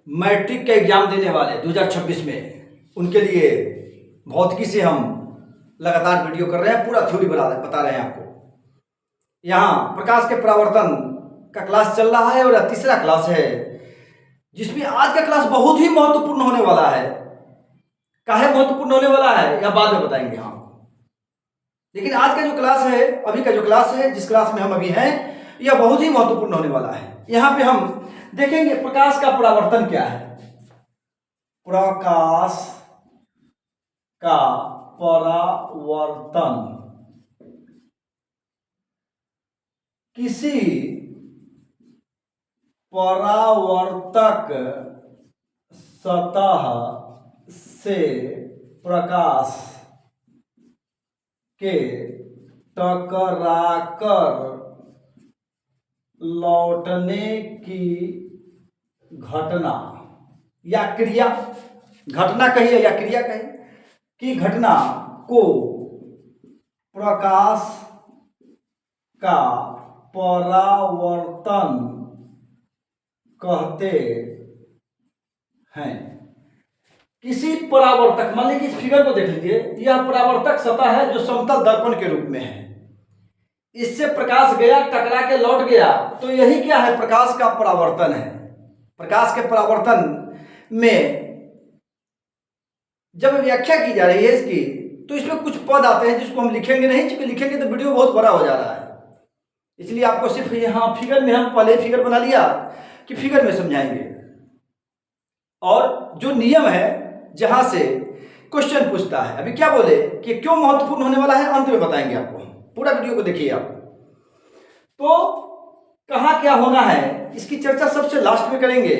Matric का exam देने वाले 2026 में, उनके लिए भौतिकी से हम लगातार वीडियो कर रहे हैं, पूरा थ्योरी बता रहे हैं आपको। यहाँ प्रकाश के परावर्तन का क्लास चल रहा है और यह तीसरा क्लास है, जिसमें आज का क्लास बहुत ही महत्वपूर्ण होने वाला है। काहे महत्वपूर्ण होने वाला है यह बाद में बताएंगे हम, लेकिन आज का जो क्लास है, अभी का जो क्लास है, जिस क्लास में हम अभी हैं, यह बहुत ही महत्वपूर्ण होने वाला है। यहाँ पे हम देखेंगे प्रकाश का परावर्तन क्या है। प्रकाश का परावर्तन किसी परावर्तक सतह से प्रकाश के टकराकर लौटने की घटना या क्रिया, घटना कहिए या क्रिया कहिए, की घटना को प्रकाश का परावर्तन कहते हैं। किसी परावर्तक, मान लीजिए इस फिगर को देख लीजिए, यह परावर्तक सतह है जो समतल दर्पण के रूप में है। इससे प्रकाश गया, टकरा के लौट गया, तो यही क्या है, प्रकाश का परावर्तन है। प्रकाश के परावर्तन में जब व्याख्या की जा रही है इसकी, तो इसमें कुछ पद आते हैं जिसको हम लिखेंगे नहीं, क्योंकि लिखेंगे तो वीडियो बहुत बड़ा हो जा रहा है। इसलिए आपको सिर्फ यहाँ फिगर में, हम पहले फिगर बना लिया कि फिगर में समझाएंगे, और जो नियम है जहां से क्वेश्चन पूछता है। अभी क्या बोले कि क्यों महत्वपूर्ण होने वाला है, अंत में बताएंगे आपको, पूरा वीडियो को देखिए आप। तो कहाँ क्या होना है इसकी चर्चा सबसे लास्ट में करेंगे,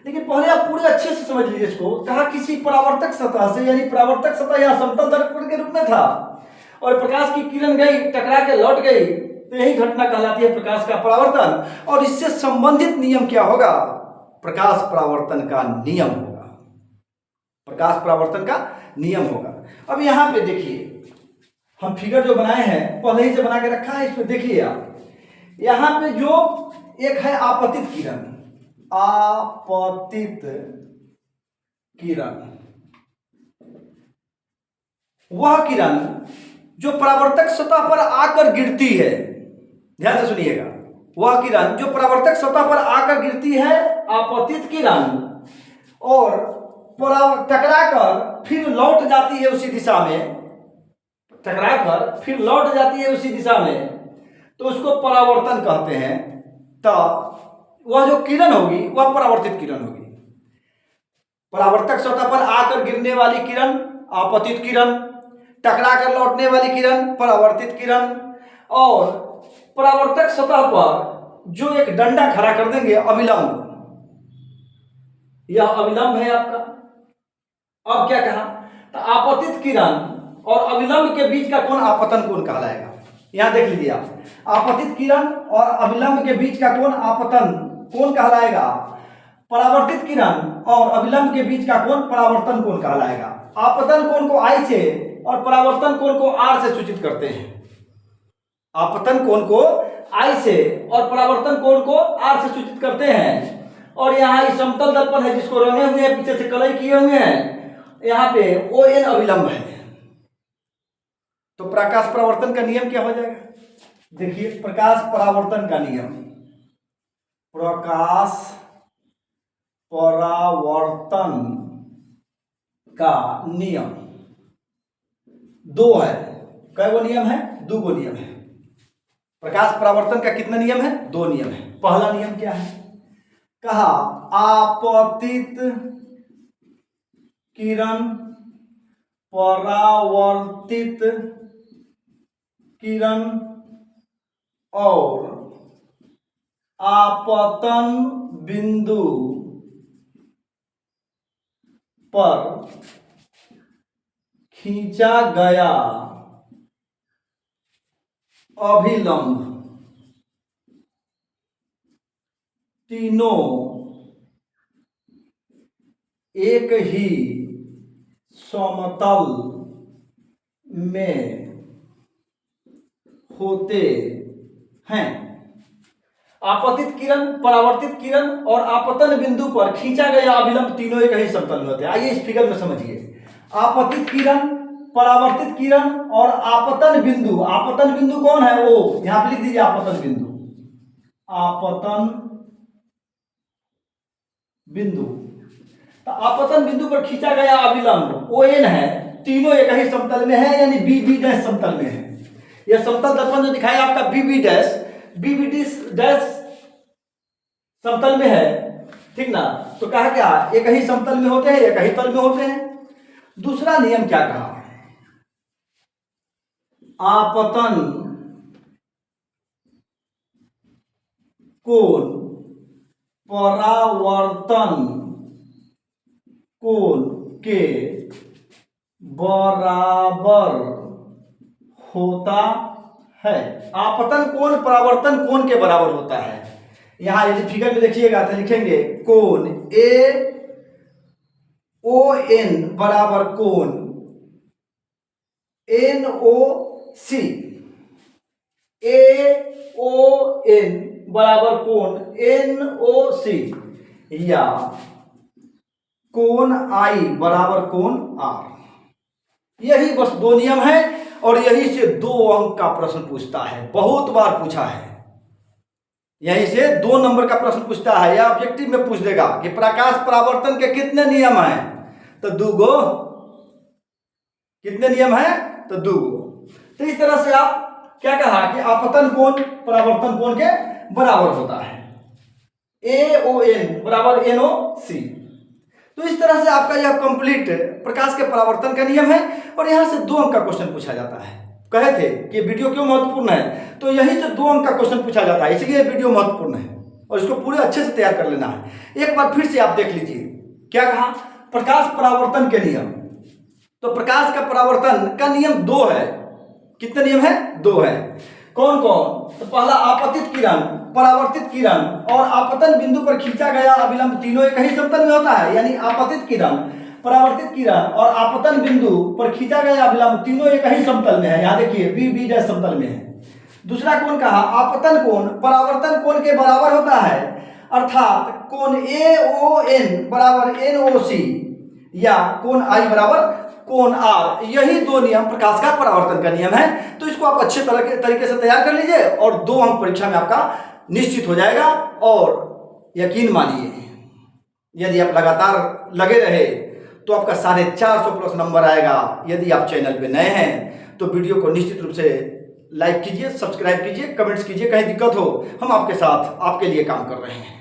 लेकिन पहले आप पूरे अच्छे से समझ लीजिए इसको। कहा किसी परावर्तक सतह से, यानी परावर्तक सतह यहाँ समतल दर्पण के रूप में था और प्रकाश की किरण गई, टकरा के लौट गई, तो यही घटना कहलाती है प्रकाश का परावर्तन। और इससे संबंधित नियम क्या होगा, प्रकाश परावर्तन का नियम होगा। प्रकाश परावर्तन का नियम होगा। अब यहाँ पे देखिए, हम फिगर जो बनाए हैं पहले ही से बना के रखा है, इसमें देखिए आप, यहाँ पे जो एक है आपतित किरण, आपतित किरण, वह किरण जो परावर्तक सतह पर आकर गिरती है, ध्यान से सुनिएगा, वह किरण जो परावर्तक सतह पर आकर गिरती है, आपतित किरण, और टकराकर फिर लौट जाती है उसी दिशा में, टकराकर फिर लौट जाती है उसी दिशा में, तो उसको परावर्तन कहते हैं। तो वह जो किरण होगी वह परावर्तित किरण होगी। परावर्तक सतह पर आकर गिरने वाली किरण आपतित किरण, टकराकर लौटने वाली किरण परावर्तित किरण, और परावर्तक सतह पर जो एक डंडा खड़ा कर देंगे अविलंब, यह अविलंब है आपका। अब क्या कहा, तो आपतित किरण और अविलंब के बीच का कोण आपतन कोण कहलाएगा। यहां देख लीजिए आप, आपतित किरण और अविलंब के बीच का कोण आपतन कोण कहलाएगा। परावर्तित किरण और अविलंब के बीच का कोण परावर्तन कोण कहलाएगा। आपतन कोण को I से और परावर्तन कोण को R से सूचित करते हैं। आपतन कोण को I से और परावर्तन कोण को R से सूचित करते हैं। और यहाँ इस समतल दर्पण है जिसको रंगे हुए हैं, पीछे से कलई किए हुए हैं, यहाँ पे ON अविलंब है। तो प्रकाश परावर्तन का नियम क्या हो जाएगा, देखिए, प्रकाश परावर्तन का नियम, प्रकाश परावर्तन का नियम दो है। कै गो नियम है, दो गो नियम है। प्रकाश परावर्तन का कितना नियम है, दो नियम है। पहला नियम क्या है, कहा आपतित किरण परावर्तित किरण और आपतन बिंदु पर खींचा गया अभिलंब तीनों एक ही समतल में होते हैं। आपतित किरण, परावर्तित किरण और आपतन बिंदु पर खींचा गया अभिलंब तीनों एक ही समतल में होते हैं। आइए इस फिगर में समझिए। आपतित किरण, परावर्तित किरण और आपतन बिंदु। आपतन बिंदु कौन है? ओ, यहां पे लिख दीजिए आपतन बिंदु। आपतन बिंदु, तो आपतन बिंदु पर खींचा गया अभिलंब ओ एन है, तीनों एक ही समतल में है, यानी बी बी डैश समतल में है। यह समतल दर्पण जो दिखाएगा आपका B B dash, B B dash समतल में है, ठीक ना। तो कहा क्या, एक ही समतल में होते हैं, एक ही तल में होते हैं। दूसरा नियम क्या कहा, आपतन कोण परावर्तन कोण के बराबर होता है। आपतन कोण परावर्तन कोण के बराबर होता है। यहां यदि फिगर में देखिएगा तो लिखेंगे कोण ए ओ एन बराबर कोण एन ओ सी, ए ओ एन बराबर कोण एन ओ सी, या कोण आई बराबर कोण आर। यही बस दो नियम है और यही से 2 अंक का प्रश्न पूछता है, बहुत बार पूछा है। यहीं से 2 नंबर का प्रश्न पूछता है, या ऑब्जेक्टिव में पूछ देगा कि प्रकाश परावर्तन के कितने नियम हैं, तो 2 गो। कितने नियम हैं? तो 2 गो। तो इस तरह से आप क्या कहा कि आपतन कोण परावर्तन कोण के बराबर होता है, ए ओ एन बराबर एन ओ सी। तो इस तरह से आपका यह कंप्लीट प्रकाश के परावर्तन का नियम है और यहां से 2 अंक का क्वेश्चन पूछा जाता है। कहे थे कि वीडियो क्यों महत्वपूर्ण है, तो यहीं से 2 अंक का क्वेश्चन पूछा जाता है, इसलिए वीडियो महत्वपूर्ण है और इसको पूरे अच्छे से तैयार कर लेना है। एक बार फिर से आप देख लीजिए, क्या कहा, प्रकाश परावर्तन के नियम। तो प्रकाश का परावर्तन का नियम 2 है। कितने नियम है? 2 है। कौन कौन? तो पहला आपतित किरण, परावर्तित किरण और आपतन बिंदु पर खींचा गया अभिलंब तीनों एक ही समतल में होता है, यानी आपतित किरण, परावर्तित किरण और आपतन बिंदु पर खींचा गया अभिलंब तीनों एक ही समतल में है। यहां देखिए बी बी डैश समतल में है। दूसरा कौन कहा, आपतन कोण परावर्तन कोण के बराबर होता है, अर्थात कोण ए ओ एन बराबर एन ओ सी, या कोण आई बराबर कोण आर। यही 2 नियम प्रकाश का परावर्तन का नियम है। तो इसको आप अच्छे तरीके से तैयार कर लीजिए और 2 अंक परीक्षा में आपका निश्चित हो जाएगा। और यकीन मानिए यदि आप लगातार लगे रहे तो आपका 450 प्लस नंबर आएगा। यदि आप चैनल पे नए हैं तो वीडियो को निश्चित रूप से लाइक कीजिए, सब्सक्राइब कीजिए, कमेंट्स कीजिए। कहीं दिक्कत हो हम आपके साथ आपके लिए काम कर रहे हैं।